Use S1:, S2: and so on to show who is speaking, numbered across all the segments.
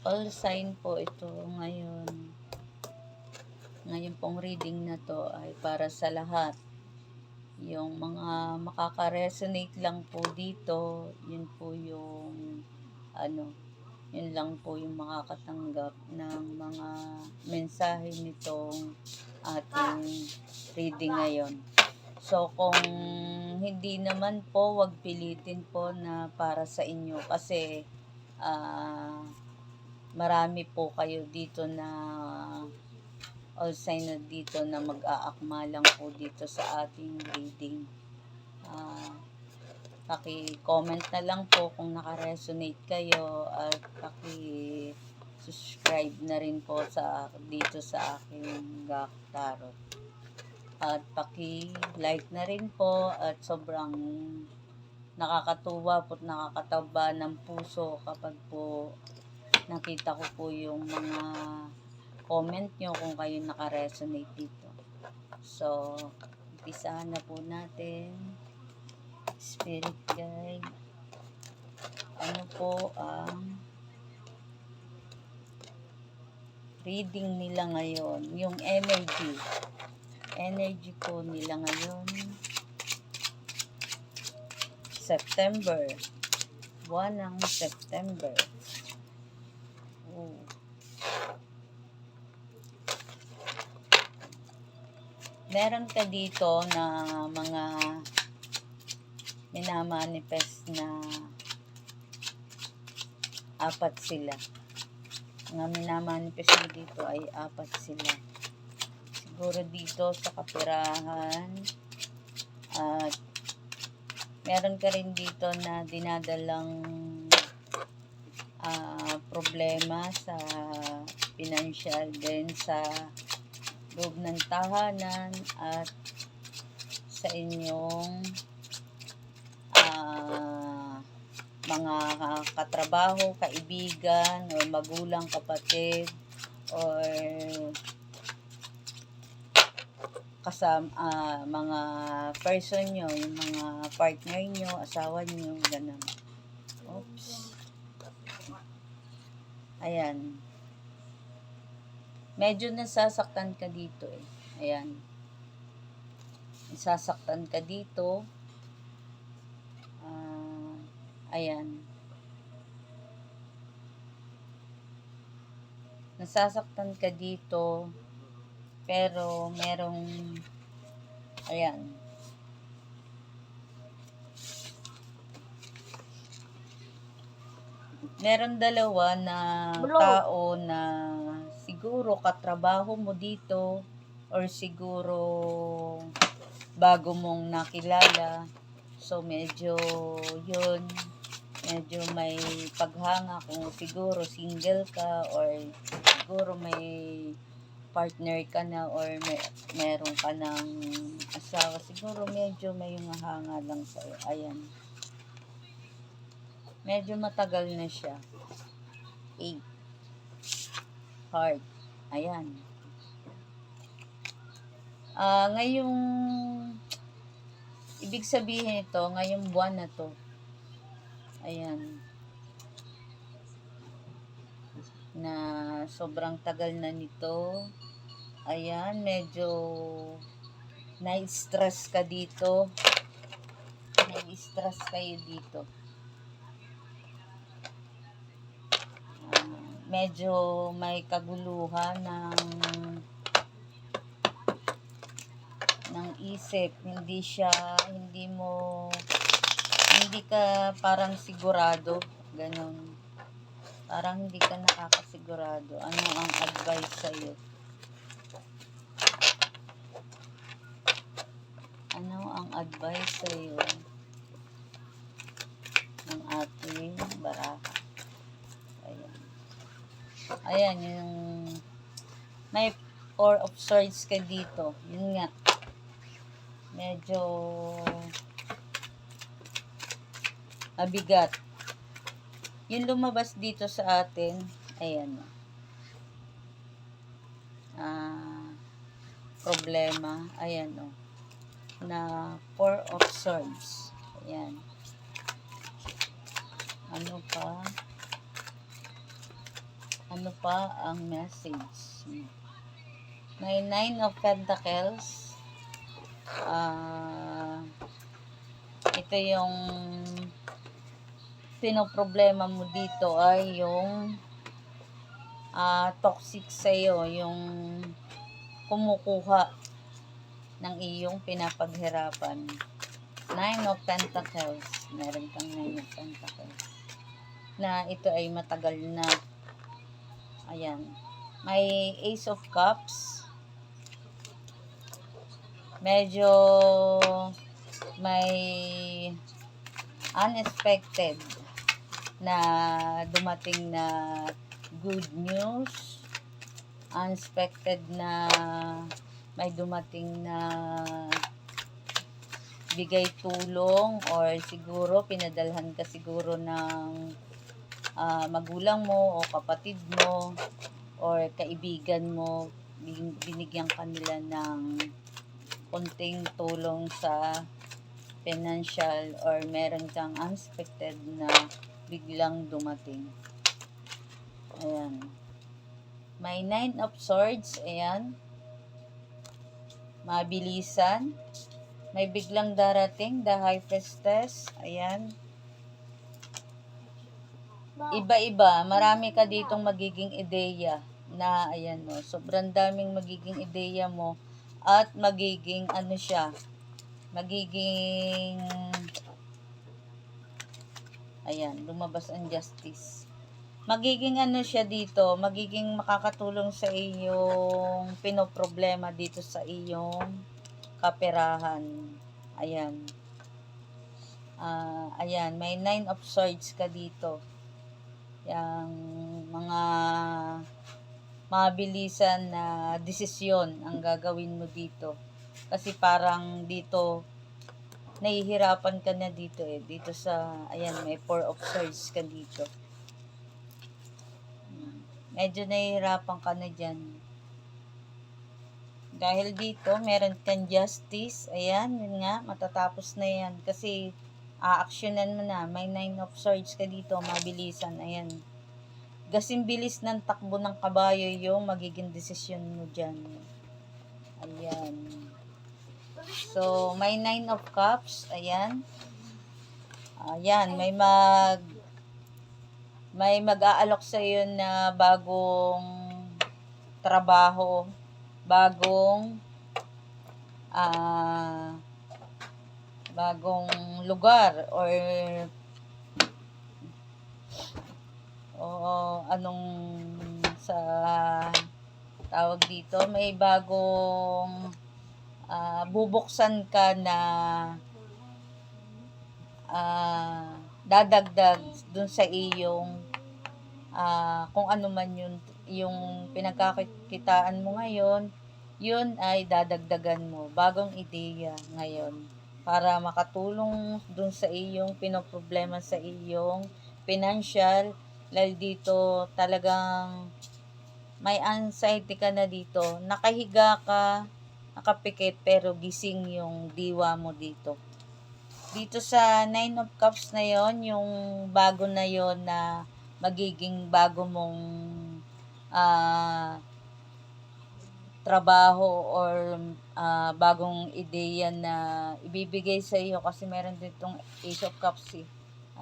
S1: All sign po ito ngayon. Ngayon pong reading na to ay para sa lahat. Yung mga makaka-resonate lang po dito, yun po yung yun lang po yung makakatanggap ng mga mensahe nitong ating reading ngayon. So kung hindi naman po, wag pilitin po na para sa inyo kasi marami po kayo dito na all sign na dito na mag-aakma lang po dito sa ating reading. Paki-comment na lang po kung naka-resonate kayo at paki-subscribe na rin po dito sa aking Gak Tarot. At paki-like na rin po at sobrang nakakatuwa po at nakakataba ng puso kapag po nakita ko po yung mga comment nyo kung kayo naka-resonate dito. So, umpisahan na po natin. Spirit guide. Ano po ang reading nila ngayon? Yung energy. Energy po nila ngayon. September. Buwan ng September. Meron ka dito na mga minamanifest na apat sila. Mga minamanifest mo dito ay apat sila. Siguro dito sa kapirahan. At meron ka rin dito na dinadalang problema sa financial din sa loob ng tahanan at sa inyong mga katrabaho, kaibigan, o magulang, kapatid, or mga person nyo, yung mga partner nyo, asawa nyo, ganun. Oops. Ayan. Medyo nasasaktan ka dito eh. Ayan. Nasasaktan ka dito. Ayan. Nasasaktan ka dito. Pero merong ayan. Meron dalawa na tao na siguro katrabaho mo dito or siguro bago mong nakilala. So medyo may paghanga kung siguro single ka or siguro may partner ka na or meron ka ng asawa. Siguro medyo may hanga lang sa'yo. Ayan. Medyo matagal na siya. 8. Heart. Ayan. Ngayong ibig sabihin ito, ngayong buwan na to. Ayan. Na sobrang tagal na nito. Ayan, medyo na-stress ka dito. Na-stress kayo dito. Medyo may kaguluhan ng isip. Hindi ka parang sigurado. Ganon. Parang hindi ka nakakasigurado. Ano ang advice sa'yo? Ano ang advice sa'yo ng ating baraha? Ayan. Ayan, yung may 4 of Swords ka dito. Yun nga. Medyo mabigat. Yung lumabas dito sa atin, ayan. Problema, ayan o. Na 4 of Swords. Ayan. Ano pa? Ano pa ang message? May 9 of Pentacles. Ito yung pinoproblema mo dito ay yung toxic sa'yo, yung kumukuha ng iyong pinapaghirapan. 9 of Pentacles. Meron kang 9 of Pentacles. Na ito ay matagal na. Ayan. May Ace of Cups. Medyo may unexpected na dumating na good news. Unexpected na may dumating na bigay tulong, or siguro pinadalhan ka siguro ng magulang mo o kapatid mo or kaibigan mo, binigyan kanila ng konting tulong sa financial, or meron kang unexpected na biglang dumating. Ayan. May 9 of Swords. Ayan. Mabilisan. May biglang darating, the High Priestess. Ayan. Iba-iba. Marami ka ditong magiging ideya na, ayan o, sobrang daming magiging ideya mo at magiging ano siya, magiging, ayan, lumabas ang Justice. Magiging ano siya dito, magiging makakatulong sa iyong pinoproblema dito sa iyong kaperahan. Ayan. Ayan, may 9 of Swords ka dito. Yang mga mabilisan na desisyon ang gagawin mo dito. Kasi parang dito, nahihirapan ka na dito eh. Dito sa, ayan, may 4 of Swords ka dito. Medyo nahihirapan ka na dyan. Dahil dito, meron kang Justice. Ayan, yun nga, matatapos na yan. Kasi, aaksyonan mo na. May 9 of Swords ka dito, mabilisan. Ayan. Gasing bilis ng takbo ng kabayo yung magiging desisyon mo dyan. Ayan. So, may 9 of Cups. Ayan. Ayan, may mag-aalok sa iyo na bagong trabaho, bagong lugar, or anong sa tawag dito, may bagong bubuksan ka na dadagdag dun sa iyong kung ano man yung pinagkakitaan mo ngayon, yun ay dadagdagan mo, bagong ideya ngayon para makatulong dun sa iyong pinoproblema sa iyong financial. Dahil dito talagang may anxiety ka na dito, nakahiga ka, nakapikit, pero gising yung diwa mo dito. Dito sa 9 of Cups na yon, yung bago na yon na magiging bago mong trabaho, or bagong ideya na ibibigay sa iyo, kasi meron ditong Ace of Cups eh.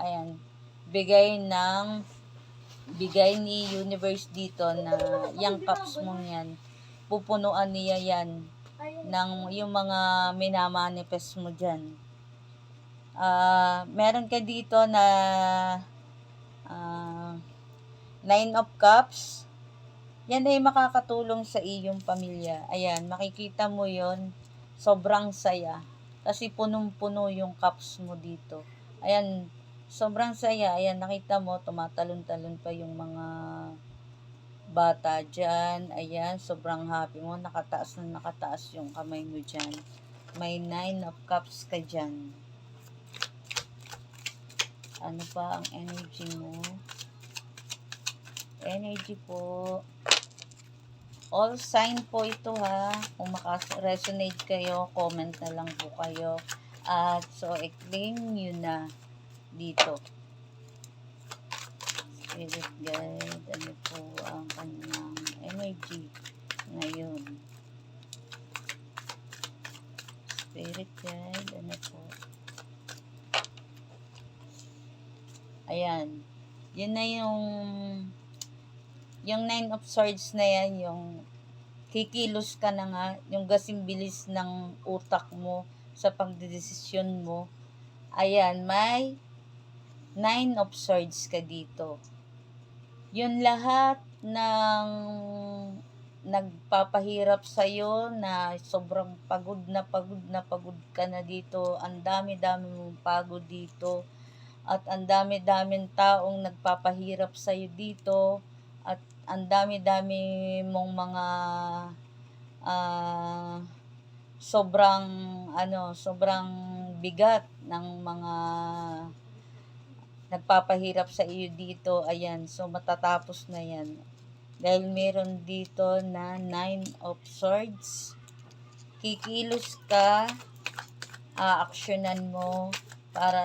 S1: Ayan, bigay ni universe dito na yung cups mong yan, pupunuan niya yan ng yung mga minamanifest mo dyan. Meron ka dito na 9 of Cups. Yan ay makakatulong sa iyong pamilya. Ayan, makikita mo yon, sobrang saya. Kasi punong-puno yung cups mo dito. Ayan, sobrang saya. Ayan, nakita mo, tumatalon-talon pa yung mga bata dyan. Ayan, sobrang happy mo. Nakataas na nakataas yung kamay mo dyan. May 9 of Cups ka dyan. Ano pa ang energy mo? Energy po. All sign po ito ha. Kung maka-resonate kayo, comment na lang po kayo. At so, i-claim nyo na dito. Spirit guide, ano po ang energy ngayon. Spirit guide, ano po? Ayan. Yun na yung Nine of Swords na yan, yung kikilos ka na nga, yung gasing bilis ng utak mo sa pagdedesisyon mo. Ayan, may Nine of Swords ka dito. Yun lahat ng nagpapahirap sa'yo na sobrang pagod ka na dito. Ang dami-dami mong pagod dito. At ang dami-daming taong nagpapahirap sa'yo dito. At ang dami-dami mong mga sobrang bigat ng mga nagpapahirap sa iyo dito. Ayan, so matatapos na yan. Dahil meron dito na Nine of Swords. Kikilos ka, aaksyonan mo para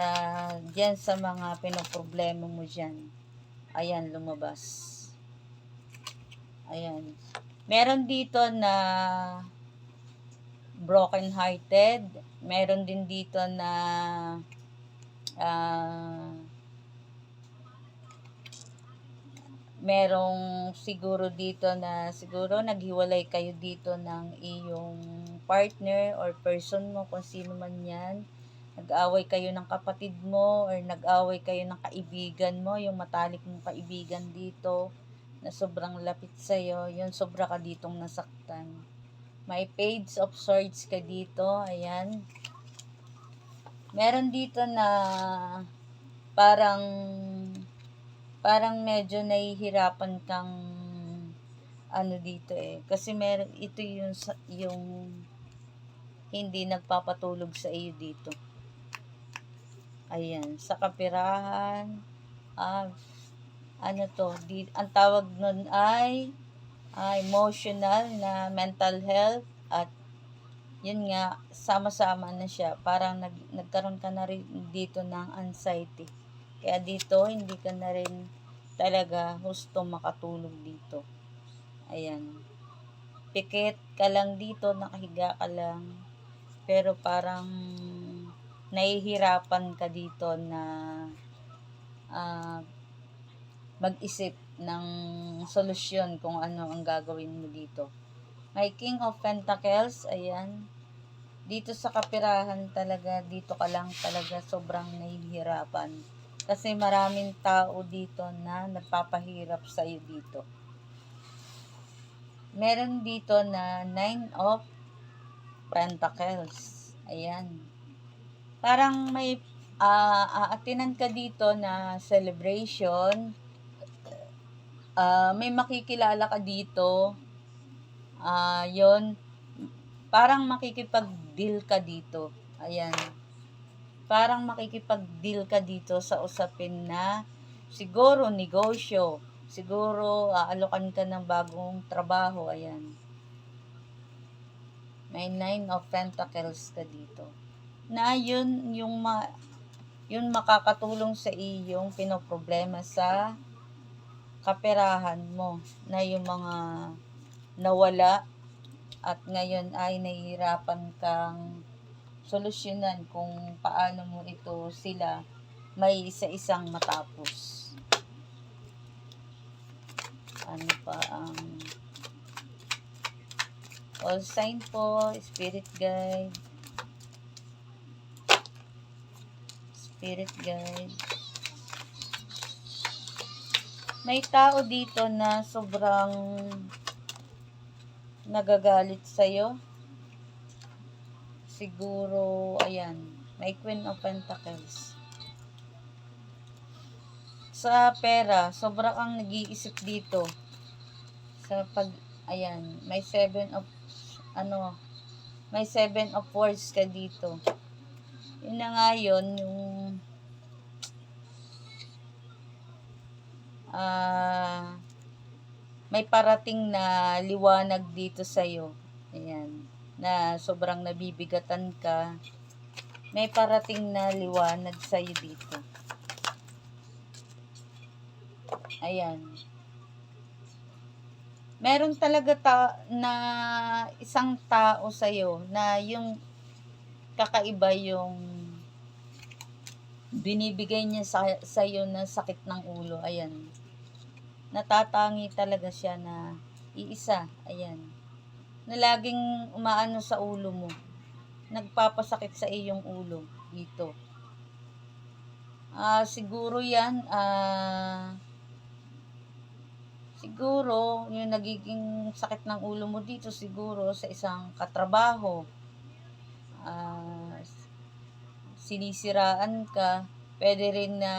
S1: dyan sa mga pinoproblema mo dyan. Ayan, lumabas. Ayan. Meron dito na broken hearted. Meron din dito na merong siguro dito na siguro naghiwalay kayo dito ng iyong partner or person mo, kung sino man yan. Nag-away kayo ng kapatid mo or nag-away kayo ng kaibigan mo, yung matalik mong kaibigan dito na sobrang lapit sa'yo, yun sobra ka ditong nasaktan. May Page of Swords ka dito, ayan. Meron dito na parang medyo nahihirapan kang ano dito kasi meron ito yung hindi nagpapatulog sa iyo dito. Ayan, sa kapirahan, ang tawag nun ay emotional na mental health, at yun nga, sama-sama na siya. Parang nagkaroon ka na rin dito ng anxiety. Kaya dito, hindi ka na rin talaga gusto makatulog dito. Ayan. Pikit ka lang dito, nakahiga ka lang. Pero parang nahihirapan ka dito na mag-isip ng solusyon kung ano ang gagawin mo dito. May King of Pentacles, ayan. Dito sa kapirahan talaga, dito ka lang talaga sobrang nahihirapan. Kasi maraming tao dito na nagpapahirap sa iyo dito. Meron dito na Nine of Pentacles. Ayan. Parang may aatinan ka dito na celebration. May makikilala ka dito. Yun. Parang makikipag-deal ka dito. Ayan. Parang makikipag-deal ka dito sa usapin na siguro negosyo, siguro aalokan ka ng bagong trabaho. Ayan. May Nine of Pentacles ka dito. Na yun makakatulong sa iyong pinoproblema sa kaperahan mo, na yung mga nawala at ngayon ay nahihirapan kang solusyonan kung paano mo ito sila may isa-isang matapos. Ano pa ang all sign po, spirit guide. Spirit guide. May tao dito na sobrang nagagalit sa'yo. Siguro, ayan, may Queen of Pentacles. Sa pera, sobra kang nag-iisip dito. Ayan, may may Seven of Swords ka dito. Yun na nga yun, yung may parating na liwanag dito sa'yo. Ayan. Na sobrang nabibigatan ka. May parating na liwanag sa'yo dito. Ayan. meron talaga na isang tao sa'yo na yung kakaiba yung binibigay niya sa'yo na sakit ng ulo. Ayan. Natatangi talaga siya na iisa. Ayan. Na laging umaano sa ulo mo. Nagpapasakit sa iyong ulo. Dito. Siguro yan, siguro, yung nagiging sakit ng ulo mo dito, siguro sa isang katrabaho, sinisiraan ka, pwede rin na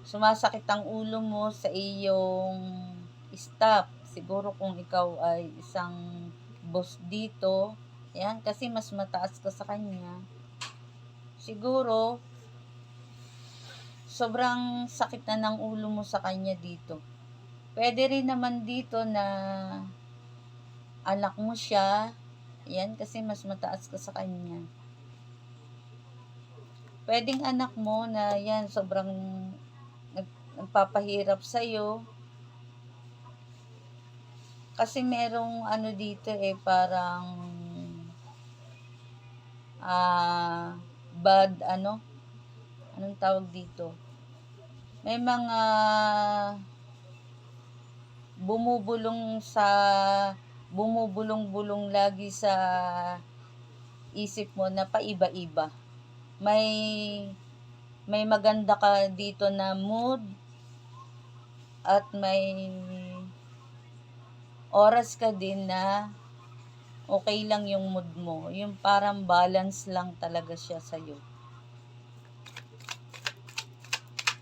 S1: sumasakit ang ulo mo sa iyong staff. Siguro kung ikaw ay isang boss dito, yan, kasi mas mataas ka sa kanya. Siguro, sobrang sakit na ng ulo mo sa kanya dito. Pwede rin naman dito na anak mo siya, yan, kasi mas mataas ka sa kanya. Pwedeng anak mo na yan, sobrang nagpapahirap sa'yo. Kasi merong ano dito parang bad anong tawag dito? May mga bumubulong-bulong lagi sa isip mo na paiba-iba. May maganda ka dito na mood at may oras ka din na okay lang yung mood mo. Yung parang balance lang talaga siya sa'yo.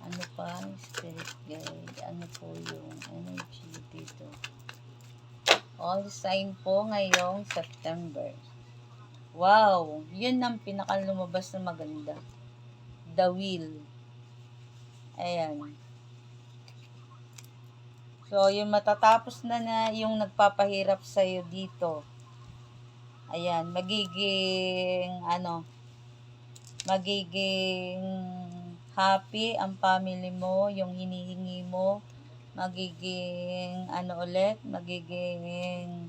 S1: Ano pa? Spirit guide. Ano po yung energy dito? All sign po ngayong September. Wow! Yun ang pinakalumabas na maganda. The Wheel. Ayan. So, yung matatapos na yung nagpapahirap sa'yo dito. Ayan, magiging happy ang family mo, yung hinihingi mo, magiging magiging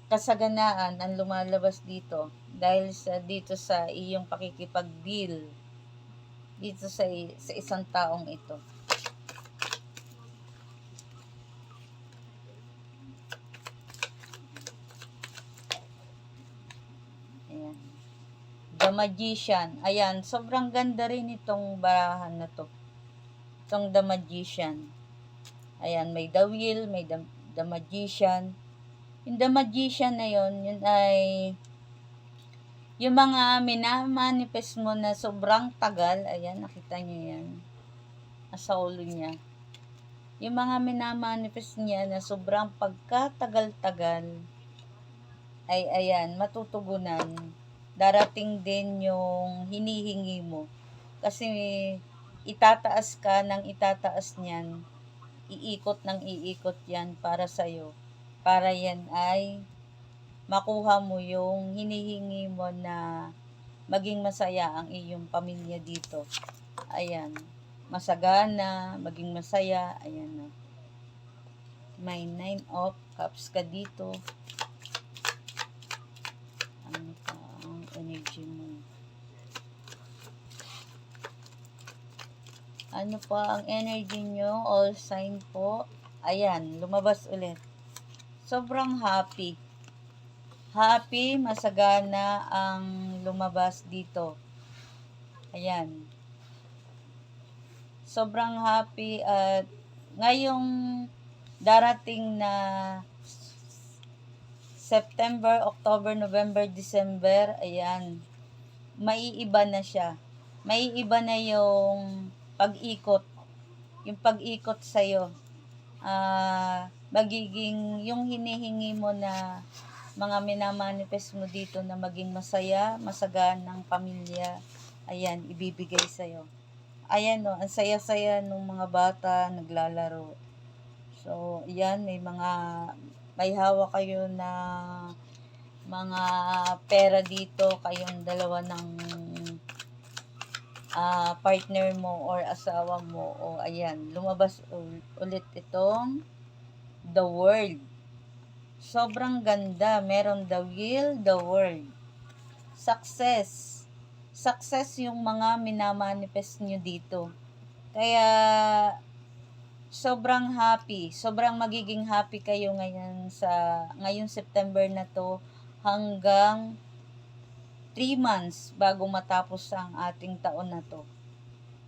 S1: kasaganaan ang lumalabas dito dahil dito sa iyong pakikipag-deal dito sa isang taong ito. Ayan. The Magician. Ayan, sobrang ganda rin itong barahan na to. Itong The Magician. Ayan, may The Wheel, may The Magician. Yung The Magician na yun ay yung mga minamanifest mo na sobrang tagal. Ayan, nakita nyo yan. Sa ulo niya. Yung mga minamanifest niya na sobrang pagkatagal-tagal ay ayan, matutugunan. Darating din yung hinihingi mo. Kasi itataas ka ng itataas niyan. Iikot ng iikot yan para sa'yo. Para yan ay makuha mo yung hinihingi mo na maging masaya ang iyong pamilya dito. Ayan. Masagana, maging masaya. Ayan na. May 9 of Cups ka dito. Ano pa ang energy mo? Ano pa ang energy nyo? All sign po. Ayan, lumabas ulit. Sobrang happy. Happy, masagana ang lumabas dito. Ayan. Sobrang happy at ngayong darating na September, October, November, December, ayan, maiiba na siya. Maiiba na yung pag-ikot. Yung pag-ikot sa'yo. Magiging yung hinihingi mo na mga minamanifest mo dito na maging masaya, masaganang pamilya, ayan, ibibigay sa'yo. Ayan no, ang saya-saya ng mga bata naglalaro. So, ayan, may hawak kayo na mga pera dito, kayong dalawa ng partner mo or asawa mo. O ayan, lumabas ulit itong the world. Sobrang ganda. Meron the will, the world. Success. Success yung mga minamanifest nyo dito. Kaya, sobrang happy. Sobrang magiging happy kayo ngayon ngayong September na to hanggang 3 months bago matapos ang ating taon na to.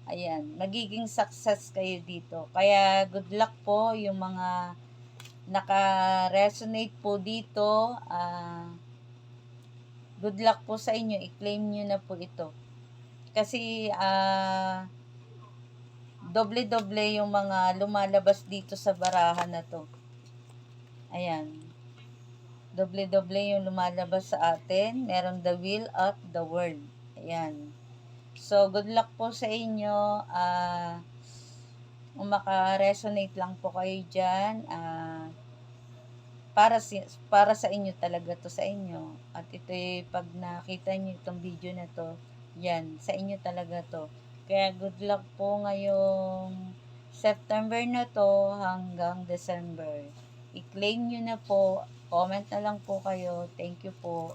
S1: Ayan, magiging success kayo dito. Kaya good luck po yung mga naka-resonate po dito. Good luck po sa inyo. I-claim nyo na po ito. Kasi doble-doble yung mga lumalabas dito sa barahan na to. Ayan. Doble-doble yung lumalabas sa atin. Meron the will at the world. Ayan. So, good luck po sa inyo. Kung maka-resonate lang po kayo dyan, para sa inyo talaga to sa inyo. At ito pag nakita nyo itong video na to, yan, sa inyo talaga to. Kaya good luck po ngayong September na to hanggang December. I-claim nyo na po. Comment na lang po kayo. Thank you po.